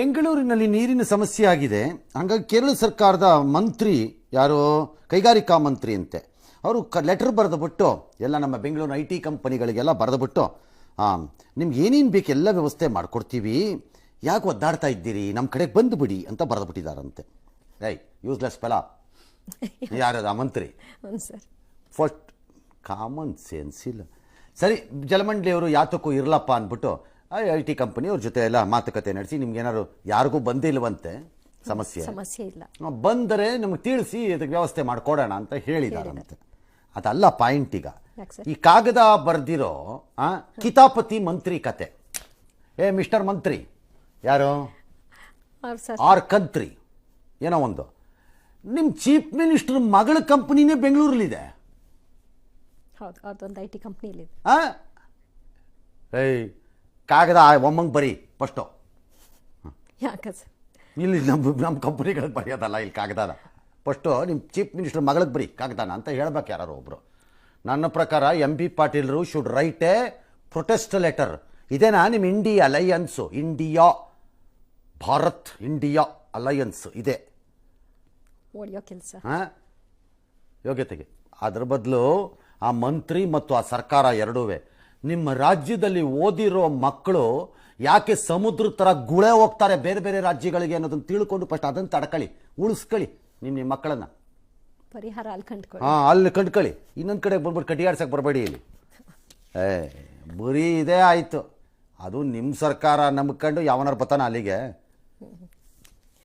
ಬೆಂಗಳೂರಿನಲ್ಲಿ ನೀರಿನ ಸಮಸ್ಯೆ ಆಗಿದೆ. ಹಾಗಾಗಿ ಕೇರಳ ಸರ್ಕಾರದ ಮಂತ್ರಿ ಯಾರು ಕೈಗಾರಿಕಾ ಮಂತ್ರಿ ಅಂತೆ ಅವರು ಲೆಟರ್ ಬರೆದುಬಿಟ್ಟು ಎಲ್ಲ ನಮ್ಮ ಬೆಂಗಳೂರಿನ IT ಕಂಪನಿಗಳಿಗೆಲ್ಲ ಬರೆದುಬಿಟ್ಟು ನಿಮ್ಗೆ ಏನೇನು ಬೇಕು ಎಲ್ಲ ವ್ಯವಸ್ಥೆ ಮಾಡಿಕೊಡ್ತೀವಿ, ಯಾಕೆ ಒದ್ದಾಡ್ತಾ ಇದ್ದೀರಿ, ನಮ್ಮ ಕಡೆಗೆ ಬಂದುಬಿಡಿ ಅಂತ ಬರೆದುಬಿಟ್ಟಿದ್ದಾರಂತೆ. ಯೂಸ್ಲೆಸ್ ಫೆಲ ಯಾರದ ಮಂತ್ರಿ ಫಸ್ಟ್ ಕಾಮನ್ ಸೆನ್ಸ್ ಇಲ್ಲ. ಸರಿ, ಜಲಮಂಡಳಿಯವರು ಯಾತಕ್ಕೂ ಇರಲಪ್ಪ ಅಂದ್ಬಿಟ್ಟು IT ಕಂಪನಿಯವ್ರ ಜೊತೆ ಎಲ್ಲ ಮಾತುಕತೆ ನಡೆಸಿ ನಿಮ್ಗೇನಾದ್ರು ಯಾರಿಗೂ ಬಂದಿಲ್ವಂತೆ ಸಮಸ್ಯೆ ಇಲ್ಲ, ಬಂದರೆ ನಮ್ಗೆ ತಿಳಿಸಿ ಇದಕ್ಕೆ ವ್ಯವಸ್ಥೆ ಮಾಡಿಕೊಡೋಣ ಅಂತ ಹೇಳಿದಾರಂತೆ. ಅದಲ್ಲ ಪಾಯಿಂಟ್. ಈಗ ಈ ಕಾಗದ ಬರ್ದಿರೋ ಕಿತಾಪತಿ ಮಂತ್ರಿ ಕತೆ. ಮಿಸ್ಟರ್ ಮಂತ್ರಿ ಯಾರು ಆರ್ ಕಂತ್ರಿ ಏನೋ ಒಂದು, ನಿಮ್ಮ ಚೀಫ್ ಮಿನಿಸ್ಟರ್ ಮಗಳ ಕಂಪನಿನೇ ಬೆಂಗಳೂರಲ್ಲಿದೆ. IT ಕಂಪನಿಯಲ್ಲಿ ಕಾಗದ ಒಮ್ಮಂಗೆ ಬರೀ ಫಸ್ಟು. ಯಾಕೆ ಸರ್ ಇಲ್ಲಿ ನಮ್ಮ ಕಂಪ್ನಿಗಳಿಗೆ ಬರೆಯೋದಲ್ಲ, ಇಲ್ಲಿ ಕಾಗದಾನ ಫಸ್ಟು ನಿಮ್ಮ ಚೀಫ್ ಮಿನಿಸ್ಟರ್ ಮಗಳಿಗೆ ಬರೀ ಕಾಗದಾನ ಅಂತ ಹೇಳ್ಬೇಕು ಯಾರು ಒಬ್ಬರು. ನನ್ನ ಪ್ರಕಾರ MB ಪಾಟೀಲ್ರು should write a protest letter. ಇದೇನಾ ನಿಮ್ಮ India alliance, India Bharat India alliance ಇದೆ ಕೆಲಸ ಯೋಗ್ಯತೆಗೆ. ಅದ್ರ ಬದಲು ಆ ಮಂತ್ರಿ ಮತ್ತು ಆ ಸರ್ಕಾರ ಎರಡೂ ನಿಮ್ಮ ರಾಜ್ಯದಲ್ಲಿ ಓದಿರೋ ಮಕ್ಕಳು ಯಾಕೆ ಸಮುದ್ರ ಥರ ಗುಳೆ ಹೋಗ್ತಾರೆ ಬೇರೆ ಬೇರೆ ರಾಜ್ಯಗಳಿಗೆ ಅನ್ನೋದನ್ನು ತಿಳ್ಕೊಂಡು ಫಸ್ಟ್ ಅದನ್ನು ತಡ್ಕೊಳ್ಳಿ, ಉಳಿಸ್ಕೊಳ್ಳಿ ನಿಮ್ಮ ಮಕ್ಕಳನ್ನು. ಪರಿಹಾರ ಅಲ್ಲಿ ಕಂಡ್ಕೊಳ್ಳಿ. ಅಲ್ಲಿ ಕಂಡ್ಕೊಳ್ಳಿ. ಇನ್ನೊಂದು ಕಡೆ ಬಂದ್ಬಿಟ್ಟು ಕಟ್ಟಿಯಾಡ್ಸಕ್ಕೆ ಬರಬೇಡಿ ಇಲ್ಲಿ. ಬರೀ ಇದೇ ಆಯಿತು. ಅದು ನಿಮ್ಮ ಸರ್ಕಾರ ನಂಬ್ಕೊಂಡು ಯಾವನಾರು ಬರ್ತಾನ ಅಲ್ಲಿಗೆ.